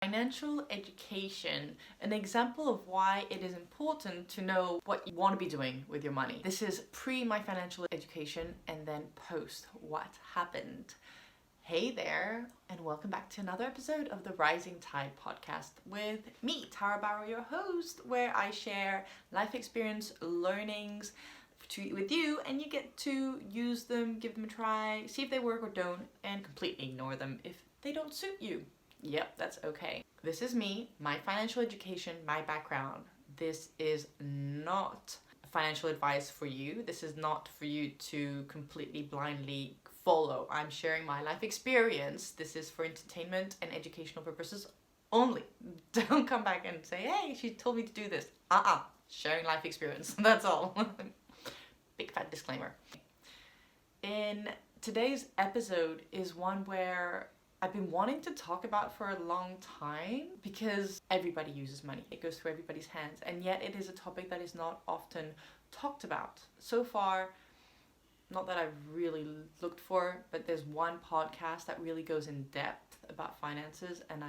Financial education, an example of why it is important to know what you want to be doing with your money. This is pre my financial education and then post what happened. Hey there, and welcome back to another episode of the Rising Tide podcast with me, Tara Barot, your host, where I share life experience, learnings with you, and you get to use them, give them a try, see if they work or don't, and completely ignore them if they don't suit you. Yep, that's okay. This is me, my financial education, my background. This is not financial advice for you. This is not for you to completely blindly follow. I'm sharing my life experience. This is for entertainment and educational purposes only. Don't come back and say, hey, she told me to do this. Sharing life experience. That's all. Big fat disclaimer. In today's episode is one where I've been wanting to talk about for a long time because everybody uses money. It goes through everybody's hands, and yet it is a topic that is not often talked about. So far, not that I've really looked for, but there's one podcast that really goes in depth about finances, and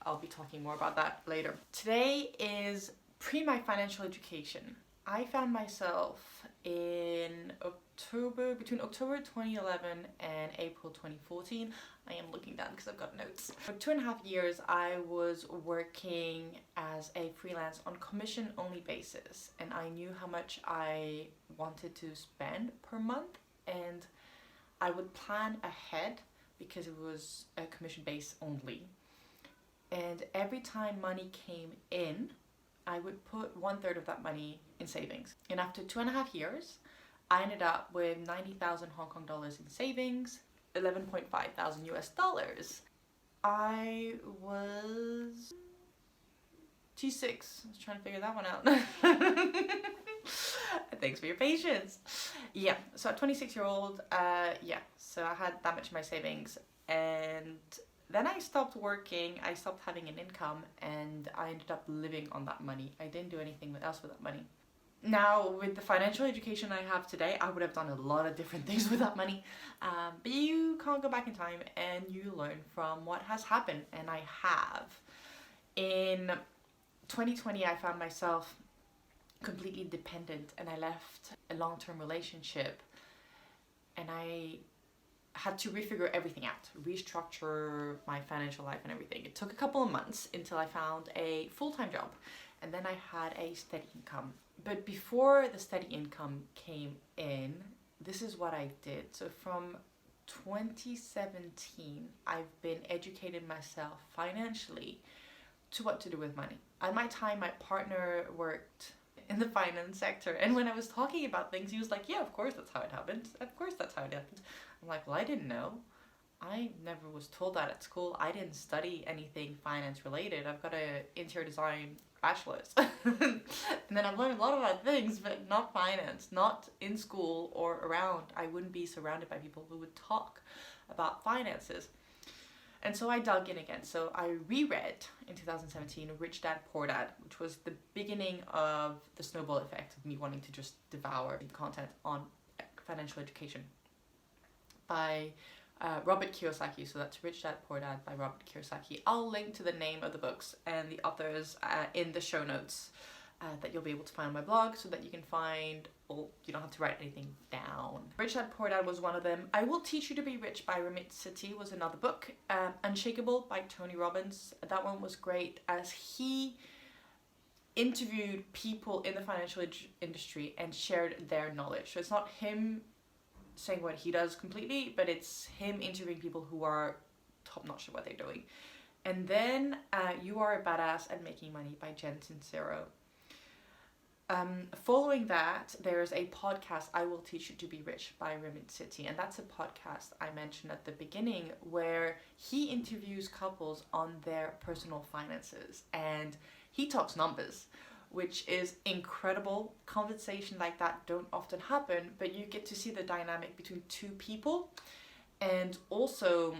I'll be talking more about that later. Today is pre my financial education. I found myself in between October 2011 and April 2014. I am looking down because I've got notes. For 2.5 years, I was working as a freelance on commission only basis, and I knew how much I wanted to spend per month, and I would plan ahead because it was a commission base only. And every time money came in, I would put 1/3 of that money in savings. And after 2.5 years, I ended up with 90,000 Hong Kong dollars in savings, 11.5 thousand US dollars. I was T6. I was trying to figure that one out. Thanks for your patience. Yeah, so at 26-year-old, so I had that much in my savings, and then I stopped working, I stopped having an income, and I ended up living on that money. I didn't do anything else with that money. Now, with the financial education I have today, I would have done a lot of different things with that money. But you can't go back in time, and you learn from what has happened, and I have. In 2020, I found myself completely dependent, and I left a long-term relationship, and I had to refigure everything out, restructure my financial life and everything. It took a couple of months until I found a full-time job, and then I had a steady income. But before the steady income came in, this is what I did. So from 2017, I've been educating myself financially to what to do with money. At my time, my partner worked in the finance sector, and when I was talking about things, he was like, yeah, of course that's how it happened. Of course that's how it happened. I'm like, well, I didn't know. I never was told that at school. I didn't study anything finance related. I've got an interior design bachelor's. And then I've learned a lot about things, but not finance, not in school or around. I wouldn't be surrounded by people who would talk about finances. And so I dug in again. So I reread in 2017 Rich Dad, Poor Dad, which was the beginning of the snowball effect of me wanting to just devour content on financial education by Robert Kiyosaki. So that's Rich Dad, Poor Dad by Robert Kiyosaki. I'll link to the name of the books and the authors in the show notes that you'll be able to find on my blog, so that you can find, well, you don't have to write anything down. Rich Dad, Poor Dad was one of them. I Will Teach You to Be Rich by Ramit Sethi was another book. Unshakable by Tony Robbins. That one was great, as he interviewed people in the financial industry and shared their knowledge. So it's not him saying what he does completely, but it's him interviewing people who are top-notch at what they're doing. And then You Are a Badass at Making Money by Jen Sincero. Following that, there's a podcast, I Will Teach You to Be Rich by Ramit Sethi, and that's a podcast I mentioned at the beginning where he interviews couples on their personal finances, and he talks numbers, which is incredible. Conversations like that don't often happen, but you get to see the dynamic between two people, and also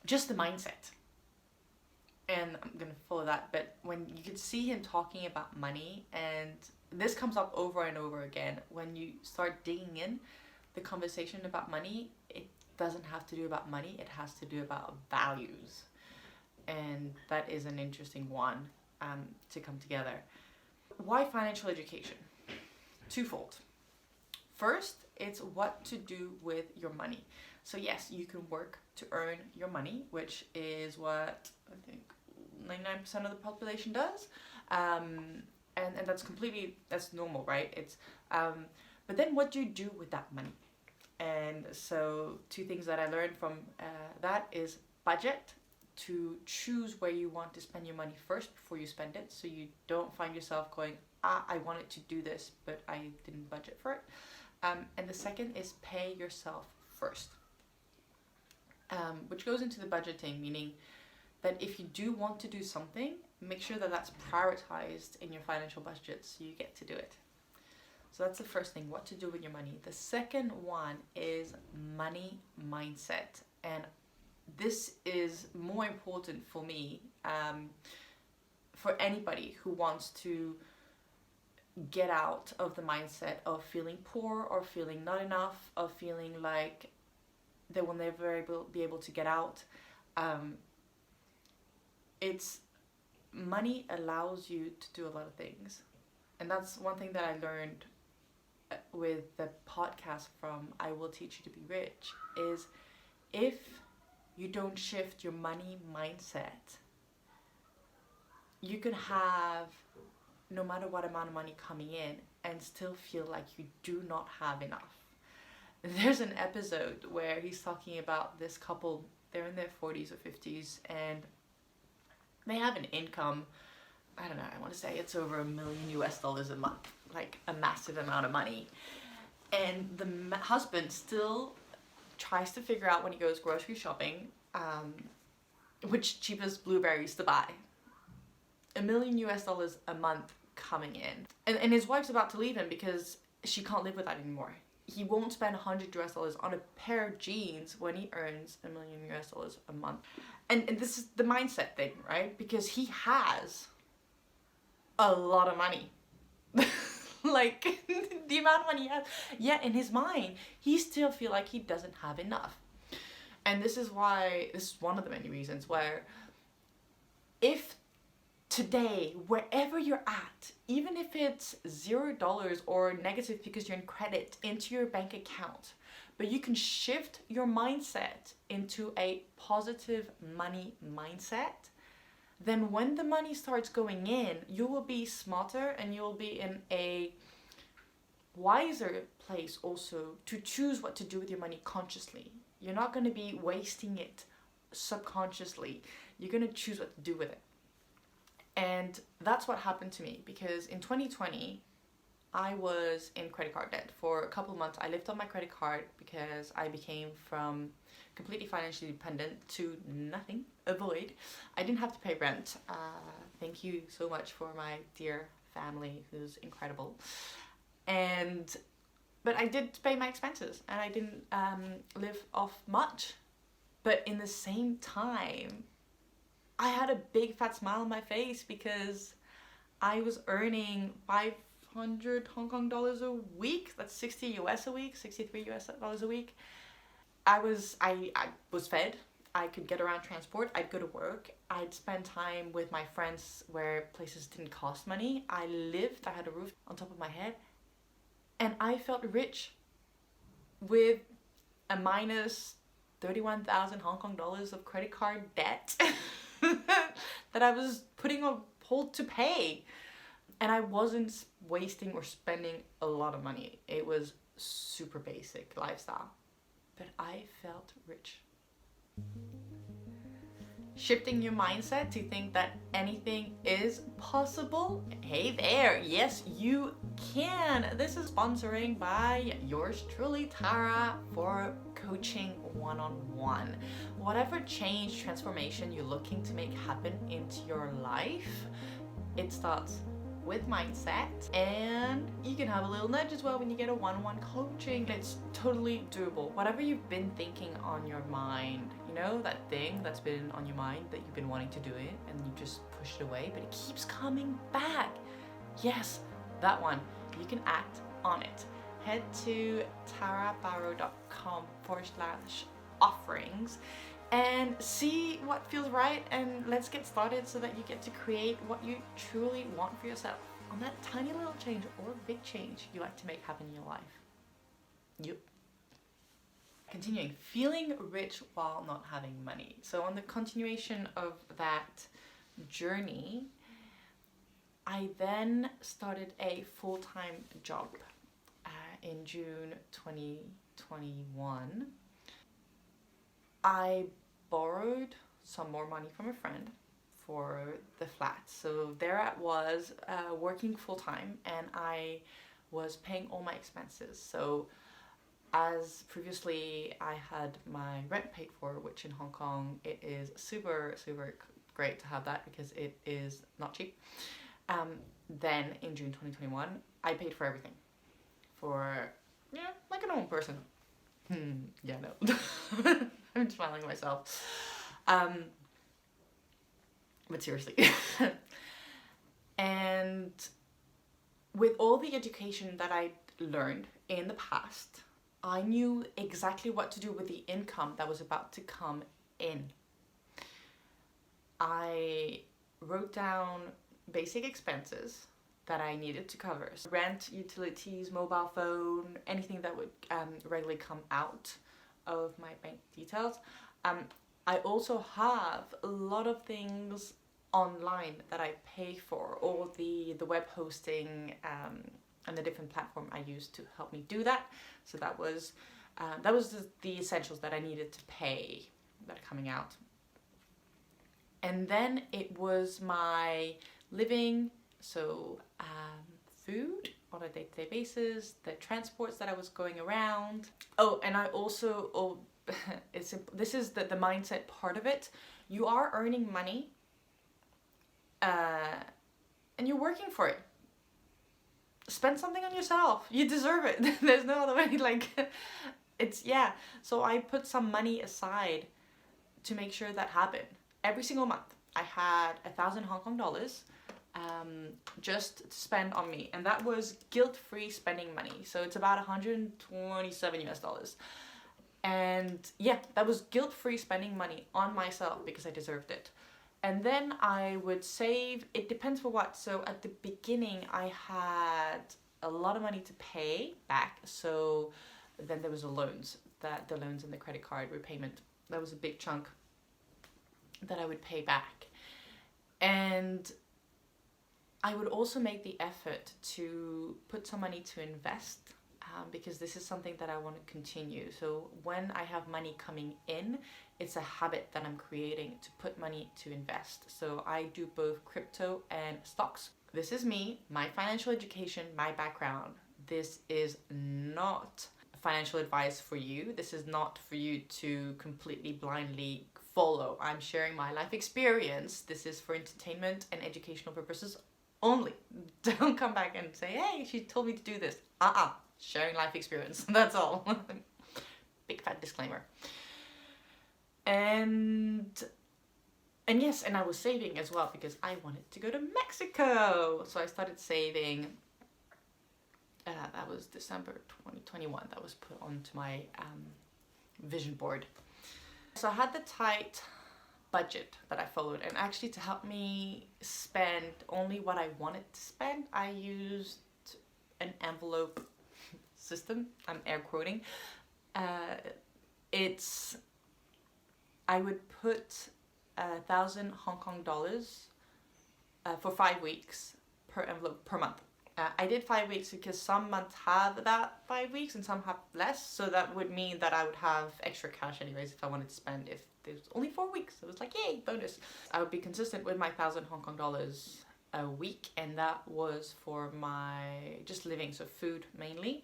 just the mindset. And I'm going to follow that, but when you could see him talking about money, and this comes up over and over again, when you start digging in the conversation about money, it doesn't have to do about money, it has to do about values. and that is an interesting one to come together. Why financial education? Twofold. First, it's what to do with your money. So yes, you can work to earn your money, which is what I think 99% of the population does. And that's normal, right? It's but then what do you do with that money? And so two things that I learned from that is budget, to choose where you want to spend your money first before you spend it, so you don't find yourself going, I wanted to do this, but I didn't budget for it. And the second is pay yourself first, which goes into the budgeting, meaning that if you do want to do something, make sure that that's prioritized in your financial budget so you get to do it. So that's the first thing, what to do with your money. The second one is money mindset. And this is more important for me, for anybody who wants to get out of the mindset of feeling poor or feeling not enough, of feeling like they will never be able to get out. It's money allows you to do a lot of things. And that's one thing that I learned with the podcast from I Will Teach You to Be Rich, is if you don't shift your money mindset, you can have no matter what amount of money coming in and still feel like you do not have enough. There's an episode where he's talking about this couple, they're in their 40s or 50s, and they have an income, I don't know, I want to say it's over $1 million a month, like a massive amount of money. And the husband still tries to figure out when he goes grocery shopping, which cheapest blueberries to buy. $1 million a month coming in. And his wife's about to leave him because she can't live with that anymore. He won't spend $100 on a pair of jeans when he earns $1 million a month. And this is the mindset thing, right? Because he has a lot of money. Like, the amount of money he has. Yet in his mind, he still feels like he doesn't have enough. And this is one of the many reasons where if today, wherever you're at, even if it's $0 or negative because you're in credit into your bank account, but you can shift your mindset into a positive money mindset, then when the money starts going in, you will be smarter and you will be in a wiser place also to choose what to do with your money consciously. You're not going to be wasting it subconsciously. You're going to choose what to do with it. And that's what happened to me, because in 2020, I was in credit card debt for a couple of months. I lived on my credit card because I became from completely financially dependent to nothing, a void. I didn't have to pay rent. Thank you so much for my dear family, who's incredible. But I did pay my expenses and I didn't live off much. But in the same time, I had a big fat smile on my face because I was earning 500 Hong Kong dollars a week. That's 60 US a week, 63 US dollars a week. I was fed. I could get around transport. I'd go to work. I'd spend time with my friends where places didn't cost money. I had a roof on top of my head. And I felt rich with a minus 31,000 Hong Kong dollars of credit card debt that I was putting on hold to pay. And I wasn't wasting or spending a lot of money. It was super basic lifestyle. But I felt rich. Shifting your mindset to think that anything is possible. Hey there, yes you can. This is sponsoring by yours truly, Tara, for coaching one-on-one. Whatever change, transformation you're looking to make happen into your life, it starts with mindset, and you can have a little nudge as well when you get a one-on-one coaching. It's totally doable. Whatever you've been thinking on your mind, you know, that thing that's been on your mind that you've been wanting to do it and you just push it away, but it keeps coming back. Yes, that one. You can act on it. Head to tarabarot.com/offerings and see what feels right, and let's get started so that you get to create what you truly want for yourself on that tiny little change or big change you like to make happen in your life. Yep. Continuing, feeling rich while not having money. So on the continuation of that journey, I then started a full-time job in June 2021. I borrowed some more money from a friend for the flat. So there I was working full-time, and I was paying all my expenses. So as previously I had my rent paid for, which in Hong Kong it is super great to have that because it is not cheap. Then in June 2021 I paid for everything for, yeah, like a normal person. Yeah, no. I'm smiling at myself. But seriously. And with all the education that I learned in the past, I knew exactly what to do with the income that was about to come in. I wrote down basic expenses that I needed to cover. So rent, utilities, mobile phone, anything that would regularly come out of my bank details. I also have a lot of things online that I pay for, all the web hosting and the different platform I used to help me do that. So that was the essentials that I needed to pay that are coming out. And then it was my living, so food on a day-to-day basis, the transports that I was going around. Oh, and I also, this is the mindset part of it. You are earning money and you're working for it. Spend something on yourself. You deserve it. There's no other way. Like, it's, yeah. So I put some money aside to make sure that happened. Every single month I had 1,000 Hong Kong dollars just to spend on me, and that was guilt-free spending money. So it's about 127 US dollars. And yeah, that was guilt-free spending money on myself because I deserved it. And then I would save, it depends for what. So at the beginning I had a lot of money to pay back. So then there was the loans and the credit card repayment. That was a big chunk that I would pay back. And I would also make the effort to put some money to invest because this is something that I want to continue. So when I have money coming in, it's a habit that I'm creating to put money to invest. So I do both crypto and stocks. This is me, my financial education, my background. This is not financial advice for you. This is not for you to completely blindly follow. I'm sharing my life experience. This is for entertainment and educational purposes only. Don't come back and say, hey, she told me to do this. Sharing life experience. That's all. Big fat disclaimer. And yes, and I was saving as well because I wanted to go to Mexico. So I started saving. That was December 2021. That was put onto my vision board. So I had the tight budget that I followed, and actually to help me spend only what I wanted to spend, I used an envelope system. I'm air quoting. I would put 1,000 Hong Kong dollars for 5 weeks per envelope per month. I did 5 weeks because some months have that 5 weeks and some have less, so that would mean that I would have extra cash anyways if I wanted to spend. If there's only 4 weeks, it was like, yay, bonus. I would be consistent with my 1,000 Hong Kong dollars a week, and that was for my just living, so food mainly.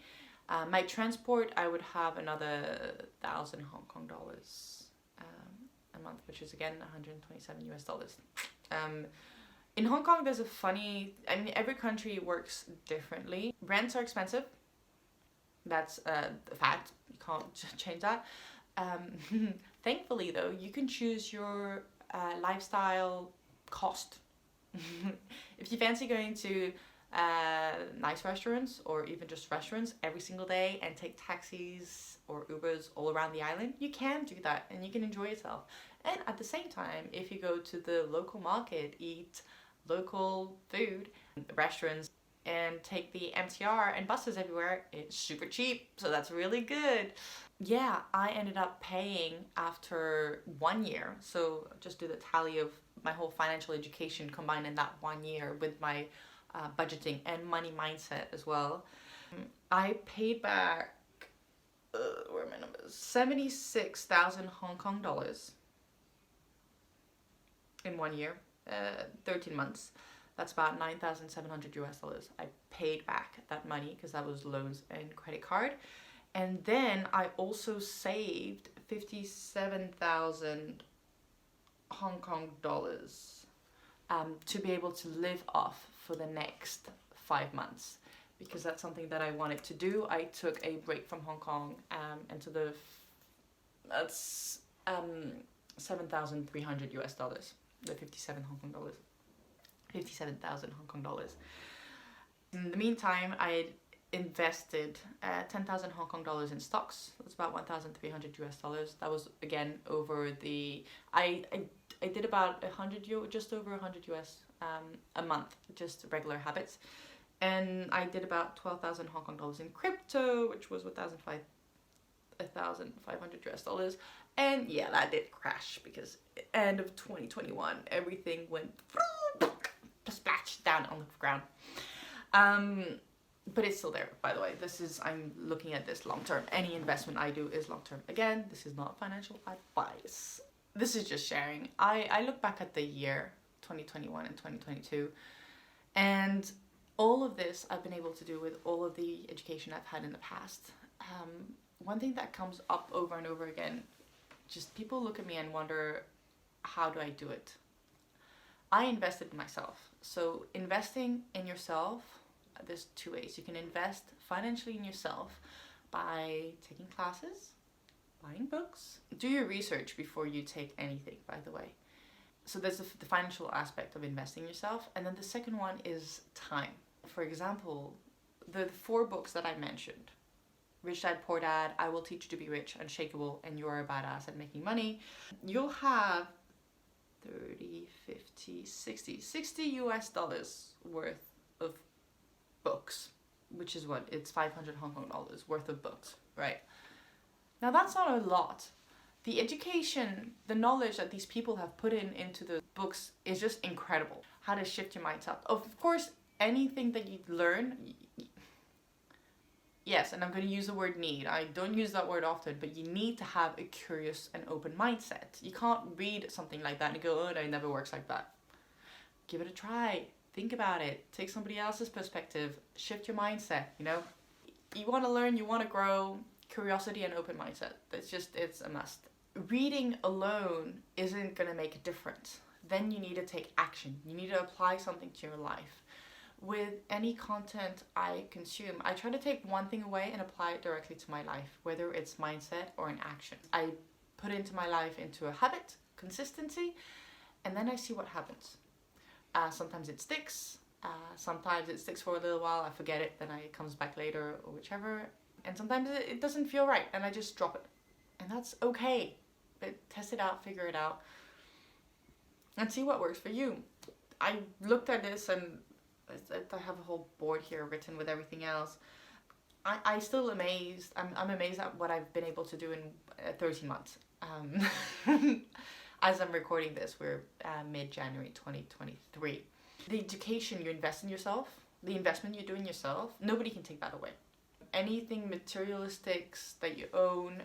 My transport, I would have another 1,000 Hong Kong dollars a month, which is again 127 US dollars. In Hong Kong, there's a funny, I mean, every country works differently. Rents are expensive. That's a fact. You can't change that. Thankfully, though, you can choose your lifestyle cost. If you fancy going to nice restaurants or even just restaurants every single day and take taxis or Ubers all around the island, you can do that and you can enjoy yourself. And at the same time, if you go to the local market, eat local food, restaurants, and take the MTR and buses everywhere, it's super cheap, so that's really good. Yeah, I ended up paying after 1 year, so just do the tally of my whole financial education combined in that 1 year with my budgeting and money mindset as well. I paid back, where are my numbers? 76,000 Hong Kong dollars in 1 year, 13 months. That's about 9,700 US dollars. I paid back that money because that was loans and credit card. And then I also saved 57,000 Hong Kong dollars to be able to live off for the next 5 months, because that's something that I wanted to do. I took a break from Hong Kong and to that's 7,300 US dollars, the 57 Hong Kong dollars. 57,000 Hong Kong dollars. In the meantime, I had invested 10,000 Hong Kong dollars in stocks. That's about 1,300 US dollars. That was again over the I did about just over 100 US a month, just regular habits. And I did about 12,000 Hong Kong dollars in crypto, which was 1,500 US dollars. And yeah, that did crash because end of 2021, everything went splashed down on the ground. But it's still there, by the way. I'm looking at this long term. Any investment I do is long term. Again, this is not financial advice. This is just sharing. I look back at the year 2021 and 2022, and all of this I've been able to do with all of the education I've had in the past. One thing that comes up over and over again, just people look at me and wonder, how do I do it? I invested in myself. So investing in yourself, there's two ways. You can invest financially in yourself by taking classes, buying books. Do your research before you take anything, by the way. So there's the financial aspect of investing in yourself. And then the second one is time. For example, the 4 books that I mentioned, Rich Dad, Poor Dad, I Will Teach You to Be Rich, Unshakable, and You Are a Badass at Making Money, you'll have 30, 50, 60 US dollars worth of books, which is what? It's 500 Hong Kong dollars worth of books, right? Now that's not a lot. The education, the knowledge that these people have put into the books is just incredible. How to shift your mindset. Of course, anything that you learn, yes, and I'm going to use the word need. I don't use that word often, but you need to have a curious and open mindset. You can't read something like that and go, oh, no, it never works like that. Give it a try. Think about it. Take somebody else's perspective. Shift your mindset, you know? You want to learn, you want to grow. Curiosity and open mindset. It's a must. Reading alone isn't going to make a difference. Then you need to take action. You need to apply something to your life. With any content I consume, I try to take one thing away and apply it directly to my life, whether it's mindset or an action. I put into my life into a habit, consistency, and then I see what happens. Sometimes it sticks. Sometimes it sticks for a little while. I forget it, then it comes back later or whichever. And sometimes it doesn't feel right and I just drop it. And that's okay. But test it out, figure it out, and see what works for you. I looked at this and I have a whole board here written with everything else. I still amazed. I'm amazed at what I've been able to do in 13 months. As I'm recording this, we're mid-January 2023. The education you invest in yourself, the investment you do in yourself, nobody can take that away. Anything materialistics that you own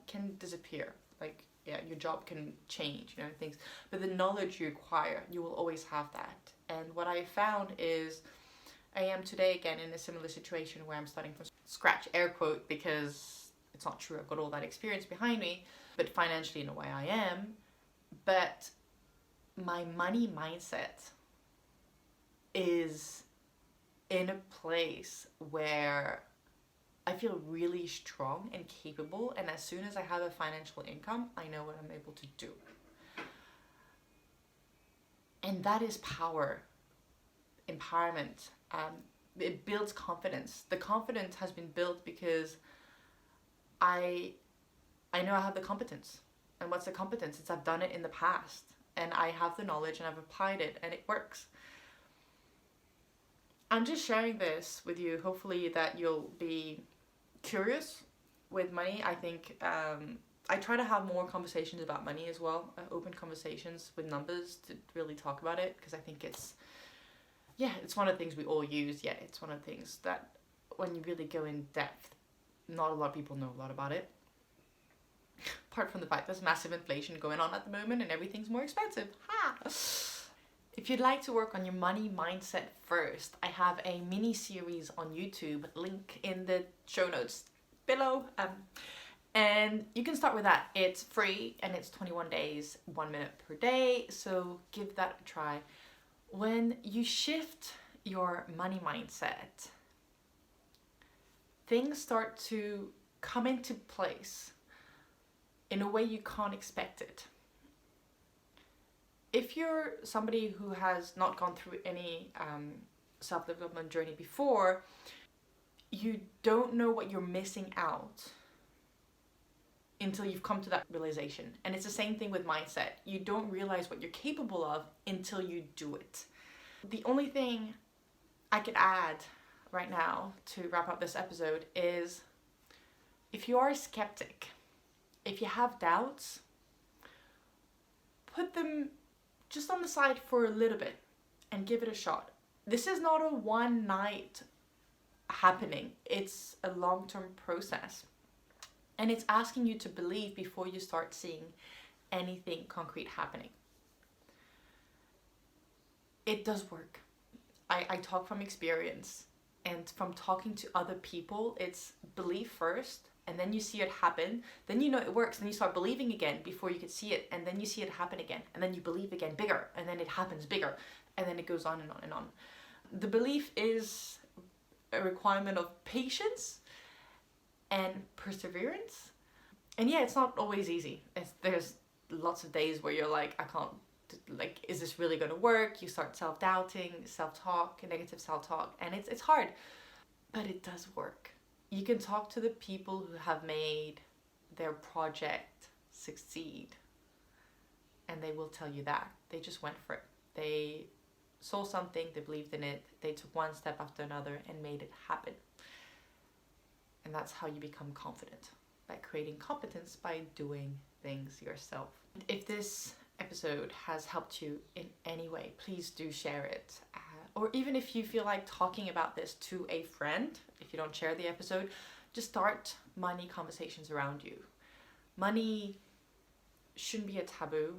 can disappear. Like, yeah, your job can change, you know, things. But the knowledge you acquire, you will always have that. And what I found is I am today again in a similar situation where I'm starting from scratch, air quote, because it's not true. I've got all that experience behind me, but financially in a way I am. But my money mindset is in a place where I feel really strong and capable, and as soon as I have a financial income, I know what I'm able to do. And that is power, empowerment, It builds confidence. The confidence has been built because I know I have the competence. And what's the competence? It's I've done it in the past, and I have the knowledge, and I've applied it, and it works. I'm just sharing this with you, hopefully that you'll be curious with money. I think I try to have more conversations about money as well, open conversations with numbers to really talk about it, because I think it's one of the things we all use. Yeah, it's one of the things that when you really go in depth, not a lot of people know a lot about it. Apart from the fact there's massive inflation going on at the moment and everything's more expensive. Ha! If you'd like to work on your money mindset first, I have a mini series on YouTube, link in the show notes below. And you can start with that. It's free and it's 21 days, 1 minute per day. So give that a try. When you shift your money mindset, things start to come into place in a way you can't expect it. If you're somebody who has not gone through any self-development journey before, you don't know what you're missing out until you've come to that realization. And it's the same thing with mindset. You don't realize what you're capable of until you do it. The only thing I could add right now to wrap up this episode is, if you are a skeptic, if you have doubts, put them just on the side for a little bit and give it a shot. This is not a one night happening. It's a long-term process. And it's asking you to believe before you start seeing anything concrete happening. It does work. I talk from experience, and from talking to other people, it's believe first, and then you see it happen, then you know it works, then you start believing again before you could see it, and then you see it happen again, and then you believe again bigger, and then it happens bigger, and then it goes on and on and on. The belief is a requirement of patience and perseverance. And yeah, it's not always easy. There's lots of days where you're like, I can't, like, is this really going to work? You start self-doubting, self-talk, negative self-talk, and it's hard, but it does work. You can talk to the people who have made their project succeed, and they will tell you that. They just went for it. They saw something, they believed in it, they took one step after another and made it happen. And that's how you become confident, by creating competence by doing things yourself. If this episode has helped you in any way, please do share it. Or even if you feel like talking about this to a friend, if you don't share the episode, just start money conversations around you. Money shouldn't be a taboo.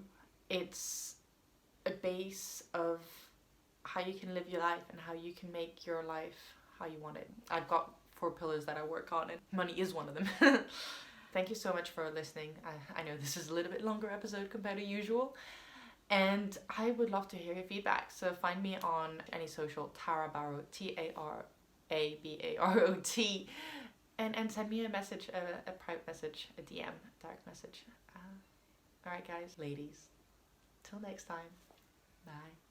It's a base of how you can live your life and how you can make your life how you want it. I've got 4 pillars that I work on, and money is one of them. Thank you so much for listening. I know this is a little bit longer episode compared to usual, and I would love to hear your feedback. So find me on any social, Tara Barot, Tarabarot, and send me a message, a private message, a DM, a direct message. Alright guys, ladies, till next time, bye.